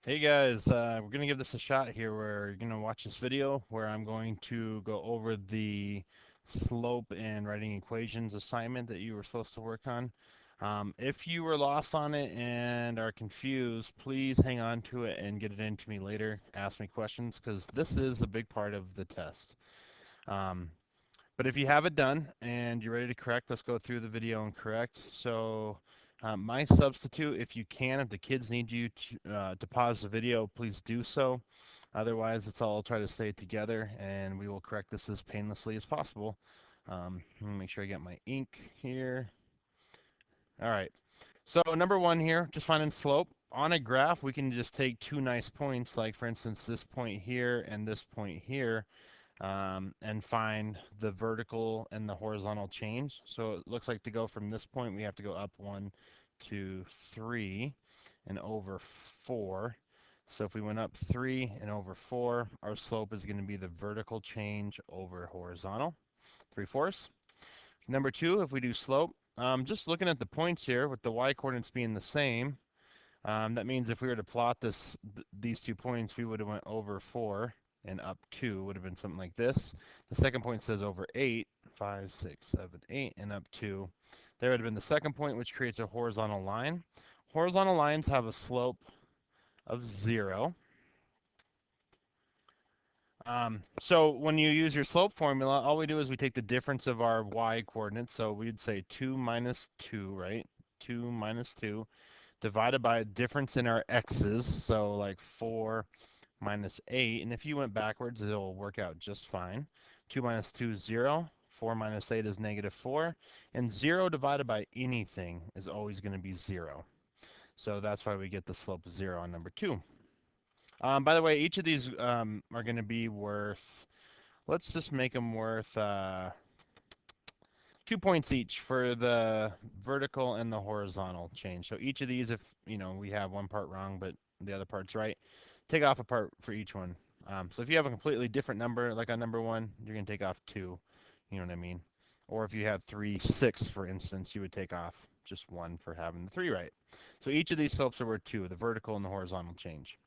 Hey guys, we're going to give this a shot here where you're going to watch this video where I'm going to go over the slope and writing equations assignment that you were supposed to work on. If you were lost on it and are confused, please hang on to it and get it into me later. Ask me questions because this is a big part of the test. Um, but if you have it done and you're ready to correct, let's go through the video and correct. So my substitute, if you can, if the kids need you to pause the video, please do so. Otherwise, let's all try to stay together and we will correct this as painlessly as possible. Let me make sure I get my ink here. All right. So number one here, just finding slope. On a graph, we can just take two nice points, like for instance, this point here and this point here, and find the vertical and the horizontal change. So it looks like to go from this point, we have to go up 1, 2, 3, and over 4. So if we went up 3 and over 4, our slope is going to be the vertical change over horizontal, 3/4. Number two, if we do slope, just looking at the points here with the y-coordinates being the same, that means if we were to plot these 2 points, we would have went over 4 and up 2 would have been something like this. The second point says over 8, 5, 6, 7, 8, and up 2. There would have been the second point, which creates a horizontal line. Horizontal lines have a slope of 0. So when you use your slope formula, all we do is we take the difference of our y-coordinates. So we'd say 2 minus 2, right? 2 minus 2 divided by a difference in our x's. So like 4 minus 8. And if you went backwards, it'll work out just fine. 2 minus 2 is 0. 4 minus 8 is negative 4. And 0 divided by anything is always going to be 0. So that's why we get the slope of 0 on number 2. By the way, each of these are going to be worth, let's just make them worth 2 points each for the vertical and the horizontal change. So each of these, if we have one part wrong but the other part's right, take off a part for each one. So if you have a completely different number, like on number 1, you're going to take off 2. You know what I mean? Or if you have 3, 6, for instance, you would take off just 1 for having the 3 right. So each of these slopes are worth 2, the vertical and the horizontal change.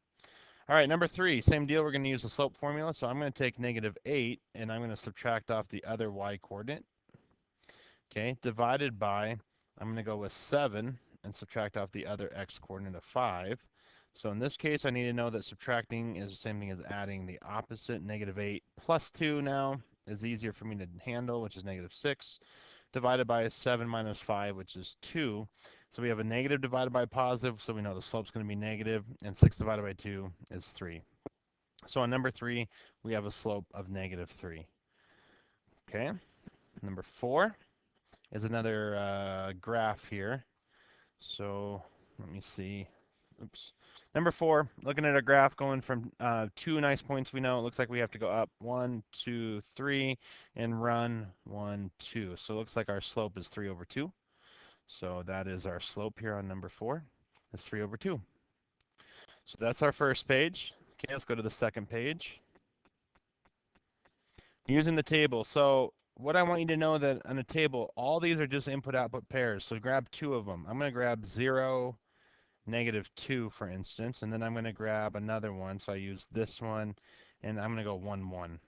All right, number 3, same deal. We're going to use the slope formula. So I'm going to take negative 8, and I'm going to subtract off the other y-coordinate. Okay, divided by, I'm going to go with 7 and subtract off the other x-coordinate of 5. So in this case, I need to know that subtracting is the same thing as adding the opposite. Negative 8 plus 2 now is easier for me to handle, which is negative 6, divided by 7 minus 5, which is 2. So we have a negative divided by positive, so we know the slope's going to be negative, and 6 divided by 2 is 3. So on number 3, we have a slope of negative 3. Okay, number 4 is another graph here. So let me see. Oops. Number 4, looking at a graph going from 2 nice points we know, it looks like we have to go up 1, 2, 3, and run 1, 2. So it looks like our slope is 3 over 2. So that is our slope here on number 4. It's 3 over 2. So that's our first page. Okay, let's go to the second page. Using the table. So what I want you to know that on a table, all these are just input-output pairs. So grab 2 of them. I'm going to grab 0, negative 2, for instance, and then I'm going to grab another one. So I use this one, and I'm going to go 1, 1.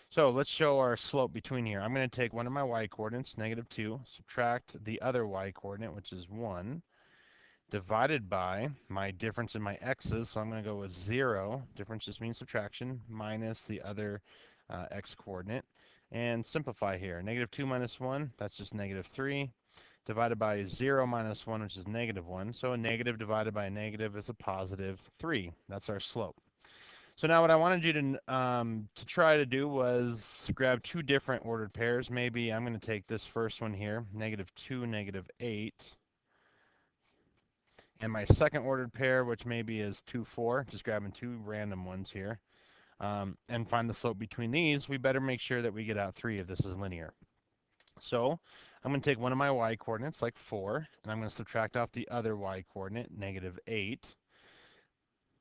So let's show our slope between here. I'm going to take one of my y-coordinates, negative 2, subtract the other y-coordinate, which is 1, divided by my difference in my x's. So I'm going to go with 0. Difference just means subtraction, minus the other x-coordinate. And simplify here. Negative 2 minus 1, that's just negative 3. Divided by 0 minus 1, which is negative 1. So a negative divided by a negative is a positive 3. That's our slope. So now what I wanted you to try to do was grab 2 different ordered pairs. Maybe I'm going to take this first one here, negative 2, negative 8. And my second ordered pair, which maybe is 2, 4, just grabbing 2 random ones here, and find the slope between these, we better make sure that we get out 3 if this is linear. So I'm going to take one of my y-coordinates, like 4, and I'm going to subtract off the other y-coordinate, negative 8,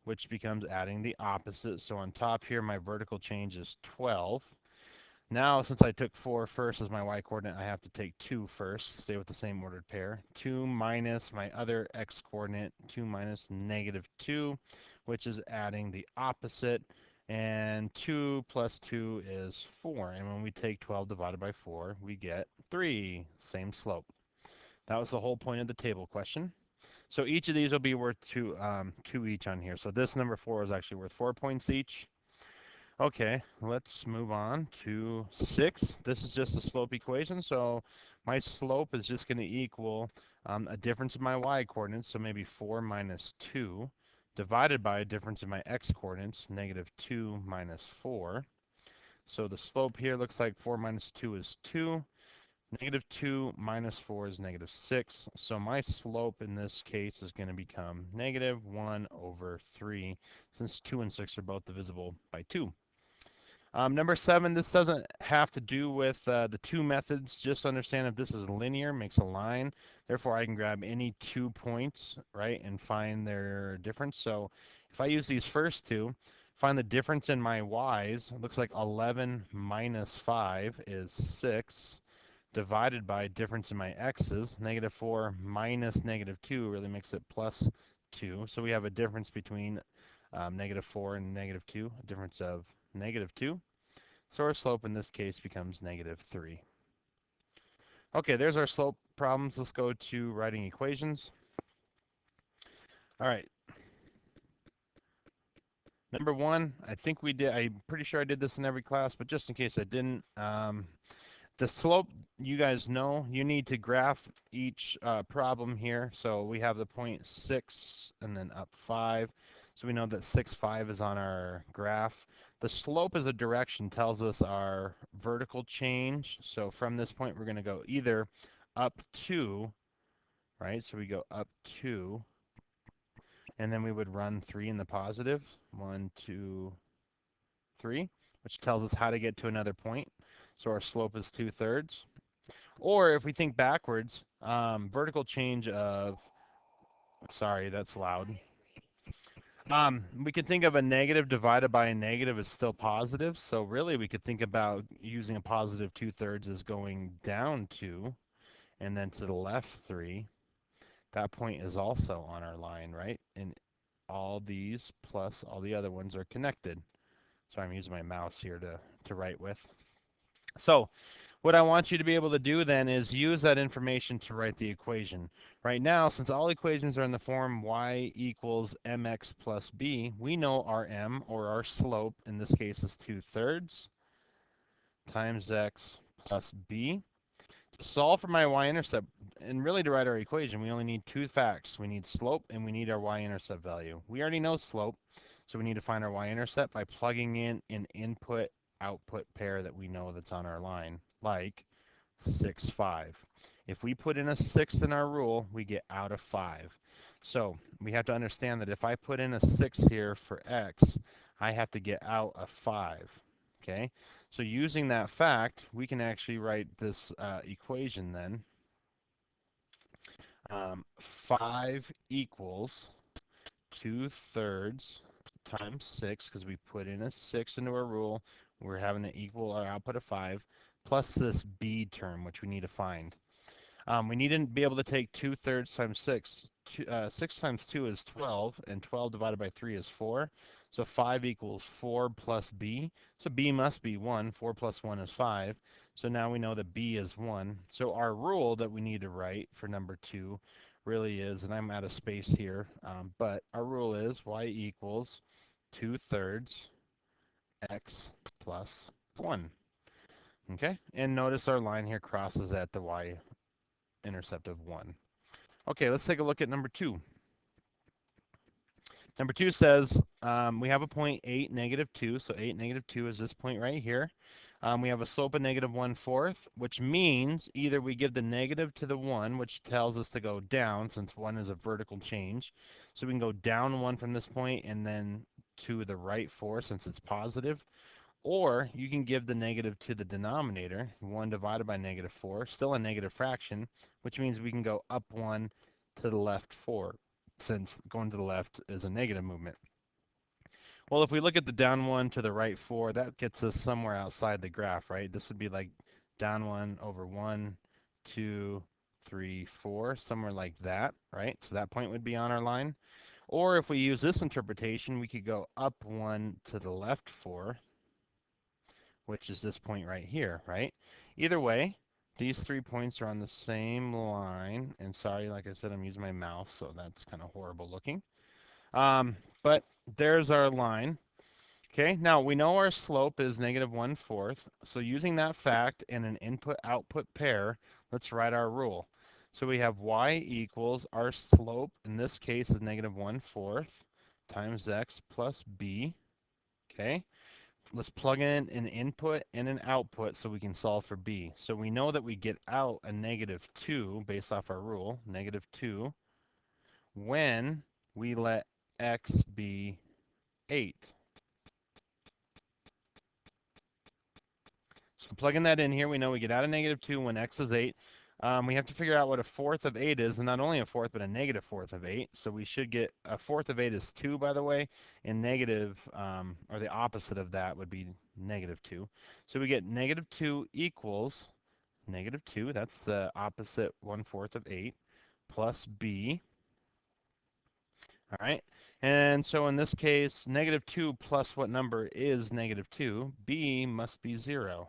which becomes adding the opposite. So on top here, my vertical change is 12. Now, since I took 4 first as my y-coordinate, I have to take 2 first, stay with the same ordered pair. 2 minus my other x-coordinate, 2 minus -2, which is adding the opposite. And 2 plus 2 is 4. And when we take 12 divided by 4, we get 3. Same slope. That was the whole point of the table question. So each of these will be worth 2 each on here. So this number 4 is actually worth 4 points each. Okay, let's move on to 6. This is just a slope equation, so my slope is just going to equal a difference in my y-coordinates, so maybe 4 minus 2, divided by a difference in my x-coordinates, -2 minus 4. So the slope here looks like 4 minus 2 is 2. -2 minus 4 is -6. So my slope in this case is going to become -1/3, since 2 and 6 are both divisible by 2. Number 7, this doesn't have to do with the two methods. Just understand if this is linear, makes a line. Therefore, I can grab any 2 points, right, and find their difference. So if I use these first two, find the difference in my y's. It looks like 11 minus 5 is 6, divided by difference in my x's. -4 minus -2 really makes it plus 2. So we have a difference between -4 and -2, a difference of -2. So our slope in this case becomes -3. Okay, there's our slope problems. Let's go to writing equations. All right. Number 1, I think we did, I'm pretty sure I did this in every class, but just in case I didn't, the slope, you guys know, you need to graph each problem here. So we have the point 6 and then up 5. So we know that 6, 5 is on our graph. The slope as a direction tells us our vertical change. So from this point, we're going to go either up 2, right? So we go up 2, and then we would run 3 in the positive. 1, 2, 3, which tells us how to get to another point. So our slope is 2/3. Or if we think backwards, vertical change of, sorry, that's loud. We could think of a negative divided by a negative is still positive. So really we could think about using a positive 2/3 as going down 2 and then to the left 3. That point is also on our line, right? And all these plus all the other ones are connected. So I'm using my mouse here to write with. So what I want you to be able to do then is use that information to write the equation. Right now, since all equations are in the form y equals mx plus b, we know our m, or our slope, in this case is 2/3 times x plus b. To solve for my y-intercept, and really to write our equation, we only need 2 facts. We need slope and we need our y-intercept value. We already know slope, so we need to find our y-intercept by plugging in an input-output pair that we know that's on our line, like 6, 5. If we put in a 6 in our rule, we get out of 5. So we have to understand that if I put in a 6 here for x, I have to get out a 5. Okay, so using that fact, we can actually write this equation then. 5 equals 2/3 times 6, because we put in a 6 into our rule. We're having to equal our output of 5, plus this b term, which we need to find. We need to be able to take 2/3 times 6. 6 times 2 is 12, and 12 divided by 3 is 4. So 5 equals 4 plus b. So b must be 1. 4 plus 1 is 5. So now we know that b is 1. So our rule that we need to write for number 2 really is, and I'm out of space here, but our rule is y equals 2/3 x plus 1. Okay, and notice our line here crosses at the y-intercept of 1. Okay, let's take a look at number 2. Number 2 says we have a point 8, -2. So 8, -2 is this point right here. We have a slope of -1/4, which means either we give the negative to the 1, which tells us to go down, since 1 is a vertical change. So we can go down 1 from this point and then to the right 4, since it's positive. Or you can give the negative to the denominator, 1 divided by -4, still a negative fraction, which means we can go up 1 to the left 4, since going to the left is a negative movement. Well, if we look at the down 1 to the right 4, that gets us somewhere outside the graph, right? This would be like down 1 over 1, 2, 3, 4, somewhere like that, right? So that point would be on our line. Or if we use this interpretation, we could go up 1 to the left 4, which is this point right here, right? Either way, these 3 points are on the same line. And sorry, like I said, I'm using my mouse, so that's kind of horrible looking. But there's our line. Okay, now we know our slope is -1/4. So using that fact and an input-output pair, let's write our rule. So we have y equals our slope, in this case is -1/4 times x plus b. Okay, let's plug in an input and an output so we can solve for b. So we know that we get out a -2 based off our rule, -2, when we let x be 8. So plugging that in here, we know we get out of -2 when x is 8. We have to figure out what a fourth of 8 is, and not only a fourth, but a negative fourth of 8. So we should get a fourth of 8 is 2, by the way, and negative, or the opposite of that would be -2. So we get -2 equals -2, that's the opposite 1/4 of 8, plus b. All right, and so in this case, -2 plus what number is -2? B must be 0.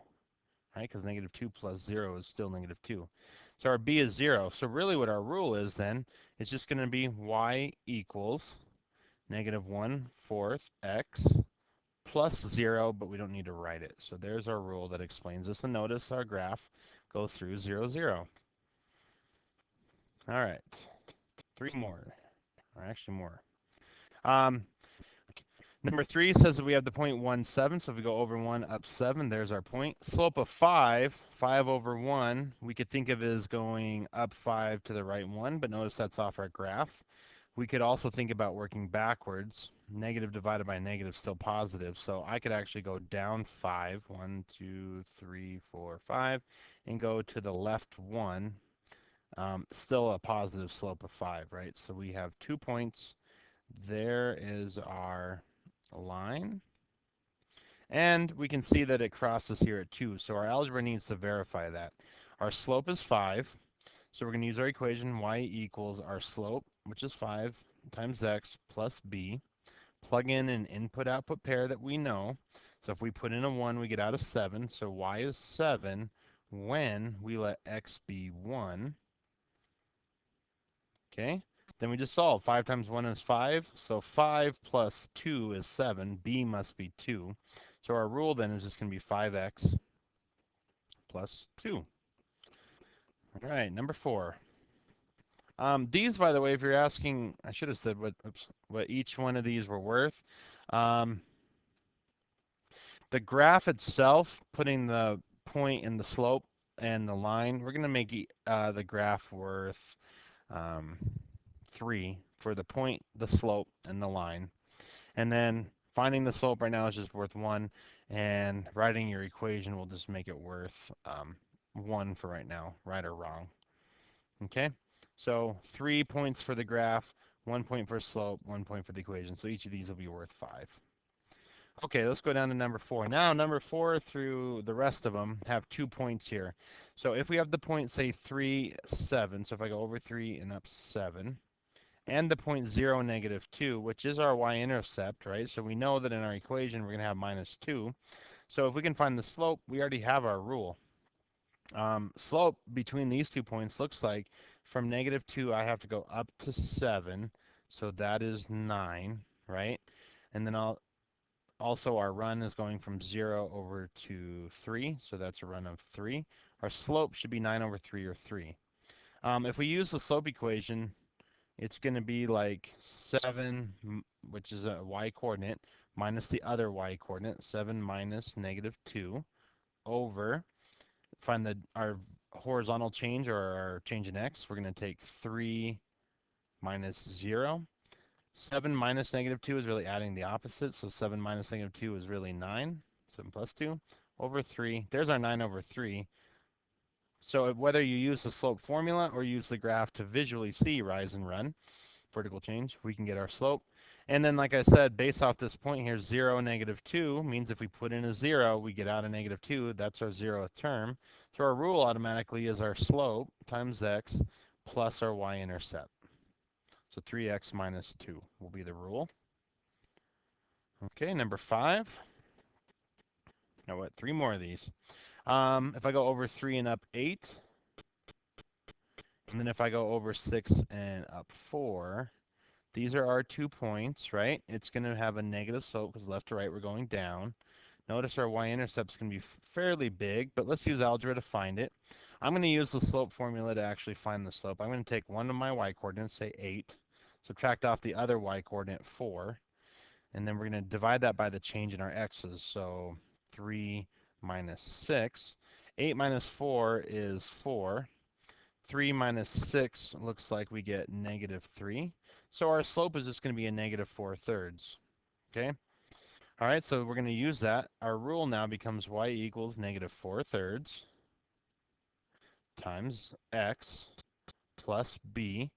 Right? Because -2 plus 0 is still -2. So our b is 0. So really what our rule is then is just going to be y equals -1/4 x plus 0, but we don't need to write it. So there's our rule that explains this. And notice our graph goes through 0, 0. All right, 3 more, or actually more. Number 3 says that we have the point 1, 7. So if we go over 1, up 7, there's our point. Slope of 5, 5 over 1, we could think of as going up 5 to the right 1, but notice that's off our graph. We could also think about working backwards. Negative divided by negative is still positive. So I could actually go down 5, 1, 2, 3, 4, 5, and go to the left 1. Still a positive slope of 5, right? So we have 2 points. There is our line. And we can see that it crosses here at 2. So our algebra needs to verify that. Our slope is 5. So we're going to use our equation y equals our slope, which is 5 times x plus b. Plug in an input-output pair that we know. So if we put in a 1, we get out a 7. So y is 7 when we let x be 1. Okay, then we just solve. 5 times 1 is 5, so 5 plus 2 is 7. B must be 2. So our rule then is just going to be 5x plus 2. All right, number 4. These, by the way, if you're asking, I should have said what each one of these were worth. The graph itself, putting the point and the slope and the line, we're going to make the graph worth 3 for the point, the slope, and the line. And then finding the slope right now is just worth 1, and writing your equation will just make it worth 1 for right now, right or wrong. Okay, so 3 points for the graph, 1 point for slope, 1 point for the equation. So each of these will be worth 5. Okay, let's go down to number 4. Now, number 4 through the rest of them have 2 points here. So if we have the point, say 3, 7, so if I go over 3 and up 7, and the point 0, -2, which is our y-intercept, right? So we know that in our equation we're going to have -2. So if we can find the slope, we already have our rule. Slope between these 2 points looks like from -2 I have to go up to 7, so that is 9, right? And then also our run is going from 0 over to 3, so that's a run of 3. Our slope should be 9 over 3 or 3. If we use the slope equation, it's going to be like 7, which is a y-coordinate, minus the other y-coordinate, 7 minus -2, over, find our horizontal change or our change in x. We're going to take 3 minus 0. 7 minus -2 is really adding the opposite, so 7 minus -2 is really 9. 7 plus 2 over 3. There's our 9 over 3. So whether you use the slope formula or use the graph to visually see rise and run, vertical change, we can get our slope. And then, like I said, based off this point here, 0, -2 means if we put in a 0, we get out a -2. That's our 0th term. So our rule automatically is our slope times x plus our y-intercept. So 3x minus 2 will be the rule. Okay, number 5. Now what? 3 more of these. If I go over 3 and up 8, and then if I go over 6 and up 4, these are our 2 points, right? It's going to have a negative slope because left to right we're going down. Notice our y-intercept is going to be fairly big, but let's use algebra to find it. I'm going to use the slope formula to actually find the slope. I'm going to take one of my y-coordinates, say 8, subtract off the other y-coordinate, 4, and then we're going to divide that by the change in our x's. So 3 minus 6. 8 minus 4 is 4. 3 minus 6 looks like we get -3. So our slope is just going to be a -4/3. Okay? All right, so we're going to use that. Our rule now becomes y equals -4/3 times x plus b.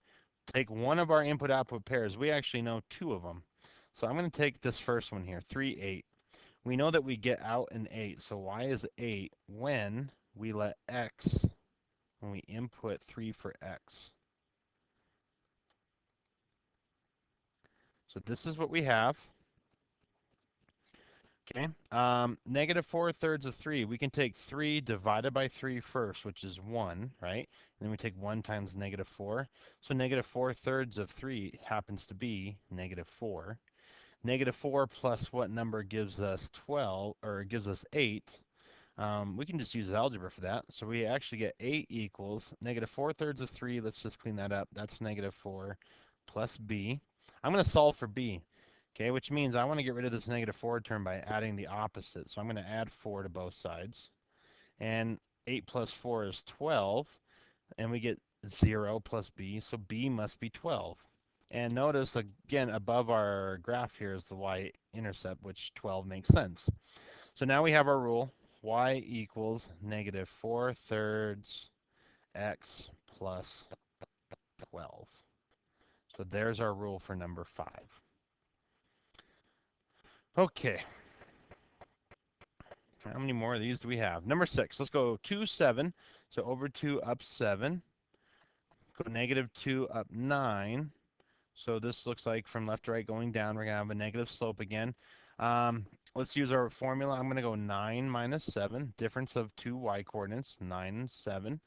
Take one of our input-output pairs. We actually know 2 of them. So I'm going to take this first one here, 3, 8. We know that we get out an 8. So y is 8 when we let x, when we input 3 for x. So this is what we have. Okay, -4/3 of 3. We can take 3 divided by 3 first, which is 1, right? And then we take 1 times -4. So -4/3 of 3 happens to be -4. -4 plus what number gives us 12, or gives us 8? We can just use algebra for that. So we actually get 8 equals -4/3 of 3. Let's just clean that up. That's -4 plus b. I'm going to solve for b. Okay, which means I want to get rid of this -4 term by adding the opposite. So I'm going to add 4 to both sides. And 8 plus 4 is 12. And we get 0 plus b, so b must be 12. And notice, again, above our graph here is the y-intercept, which 12 makes sense. So now we have our rule. Y equals -4/3 x plus 12. So there's our rule for number 5. Okay. How many more of these do we have? Number 6. Let's go 2, 7. So over 2, up 7. Go -2, up 9. So this looks like from left to right going down, we're going to have a negative slope again. Let's use our formula. I'm going to go 9 minus 7, difference of 2 y-coordinates, 9 and 7.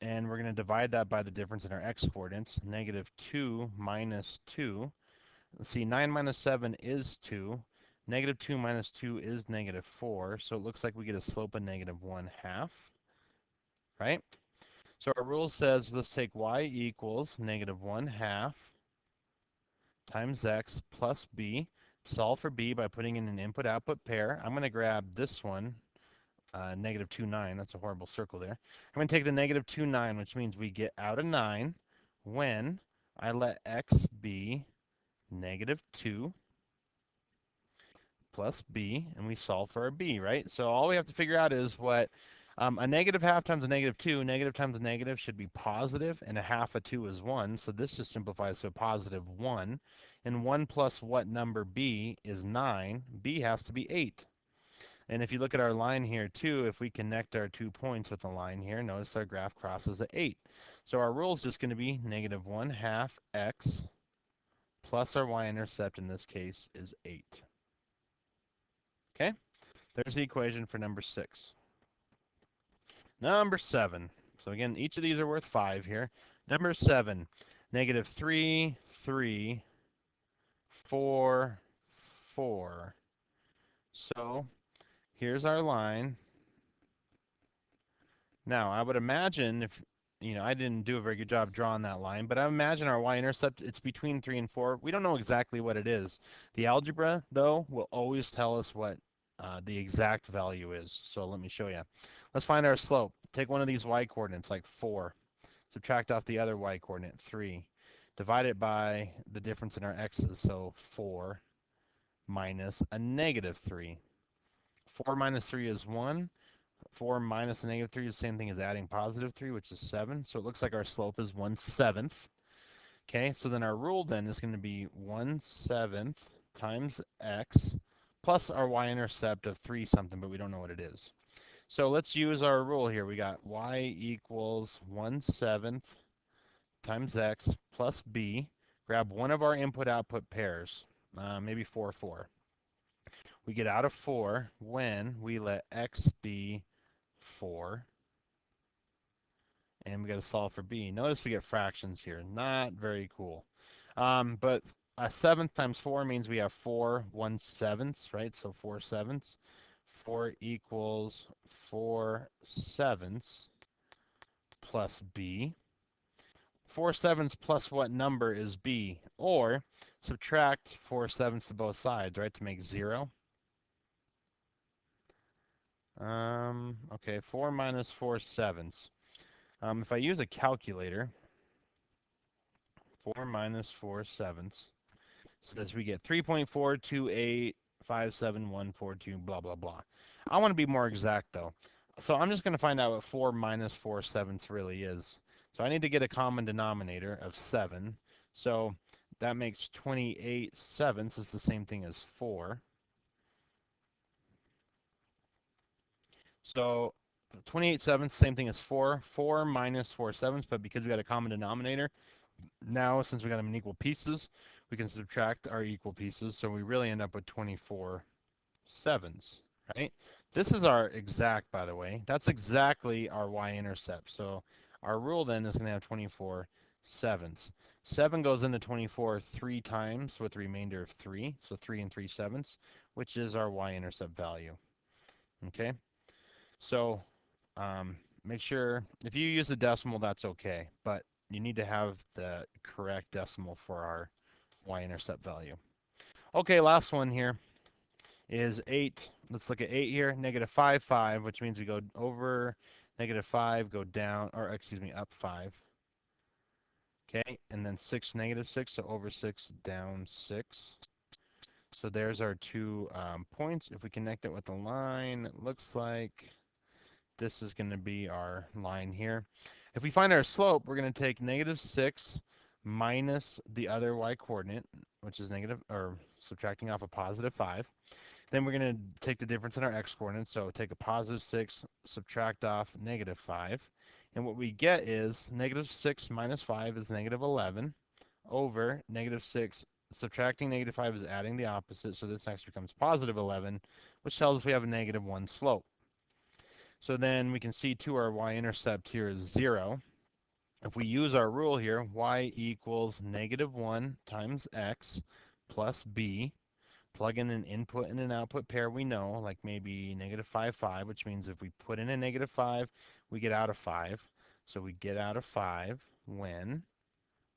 And we're going to divide that by the difference in our x-coordinates, -2 minus 2. Let's see, 9 minus 7 is 2. -2 minus 2 is -4. So it looks like we get a slope of -1/2, right? So our rule says let's take y equals -1/2 times x plus b. Solve for b by putting in an input-output pair. I'm going to grab this one, -2, 9. That's a horrible circle there. I'm going to take the -2, 9, which means we get out a 9 when I let x be -2 plus b, and we solve for our b, right? So all we have to figure out is what a -1/2 times a -2, negative times a negative should be positive, and a half of 2 is 1, so this just simplifies to a +1. And 1 plus what number b is 9. B has to be 8. And if you look at our line here too, if we connect our 2 points with the line here, notice our graph crosses at 8. So our rule is just going to be -1/2 x plus our y-intercept in this case is 8. Okay, there's the equation for number 6. Number 7. So again, each of these are worth 5 here. Number 7, -3, 3, 4, 4. So here's our line. Now, I would imagine if, I didn't do a very good job drawing that line, but I imagine our y-intercept, it's between 3 and 4. We don't know exactly what it is. The algebra, though, will always tell us what the exact value is. So let me show you. Let's find our slope. Take one of these y-coordinates, like 4. Subtract off the other y-coordinate, 3. Divide it by the difference in our x's, so 4 minus a -3. 4 minus 3 is 1. 4 minus a -3 is the same thing as adding +3, which is 7. So it looks like our slope is 1/7. Okay, so then our rule then is going to be 1/7 times x plus our y-intercept of 3 something, but we don't know what it is. So let's use our rule here. We got y equals 1/7 times x plus b. Grab one of our input-output pairs, maybe 4, 4. We get out of 4 when we let x be 4. And we got to solve for b. Notice we get fractions here. Not very cool. But a seventh times 4 means we have 4 1/7, right? So 4/7. 4 equals 4/7 plus b. 4/7 plus what number is b? Or subtract 4/7 to both sides, right, to make 0. Okay, 4 minus 4/7. If I use a calculator, 4 minus 4/7 says we get 3.428574142, blah, blah, blah. I want to be more exact, though. So I'm just going to find out what 4 minus 4/7 really is. So I need to get a common denominator of 7. So that makes 28/7 is the same thing as 4. So 28/7, same thing as 4. 4 minus 4/7, but because we got a common denominator, now since we got them in equal pieces, we can subtract our equal pieces, so we really end up with 24/7, right? This is our exact, by the way. That's exactly our y-intercept. So our rule then is going to have 24/7. 7 goes into 24 3 times with a remainder of 3, so 3 3/7, which is our y-intercept value. Okay, so make sure if you use a decimal, that's okay, but you need to have the correct decimal for our y-intercept value. Okay, last one here is 8. Let's look at 8 here. -5, 5, which means we go over -5, go down, or excuse me, up 5. Okay, and then 6, -6, so over 6, down 6. So there's our 2 points. If we connect it with a line, it looks like this is going to be our line here. If we find our slope, we're going to take -6 minus the other y-coordinate, which is negative, or subtracting off a +5. Then we're going to take the difference in our x-coordinates, so take a +6, subtract off -5. And what we get is -6 minus 5 is -11 over -6. Subtracting -5 is adding the opposite, so this actually becomes +11, which tells us we have a -1 slope. So then we can see too our y-intercept here is 0. If we use our rule here, y equals -1 times x plus b. Plug in an input and an output pair we know, like maybe -5, 5, which means if we put in a -5, we get out of 5. So we get out of 5 when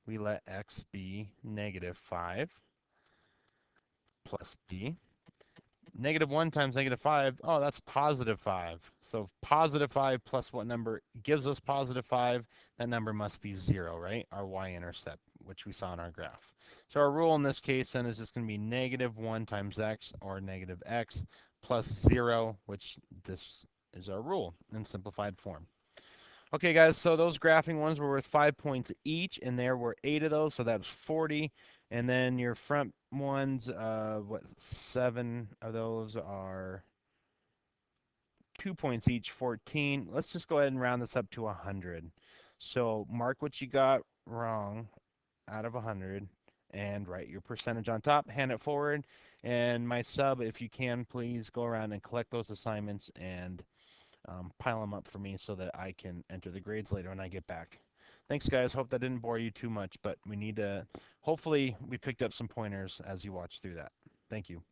we let x be -5 plus b. -1 times -5, oh, that's +5. So +5 plus what number gives us +5, that number must be 0, right? Our y-intercept, which we saw in our graph. So our rule in this case then is just going to be -1 times x, or -x, plus 0, which this is our rule in simplified form. Okay, guys, so those graphing ones were worth 5 points each, and there were 8 of those, so that was 40. And then your front ones, 7 of those are 2 points each, 14. Let's just go ahead and round this up to 100. So mark what you got wrong out of 100 and write your percentage on top, hand it forward. And my sub, if you can, please go around and collect those assignments and pile them up for me so that I can enter the grades later when I get back. Thanks, guys. Hope that didn't bore you too much, but we need to, hopefully we picked up some pointers as you watch through that. Thank you.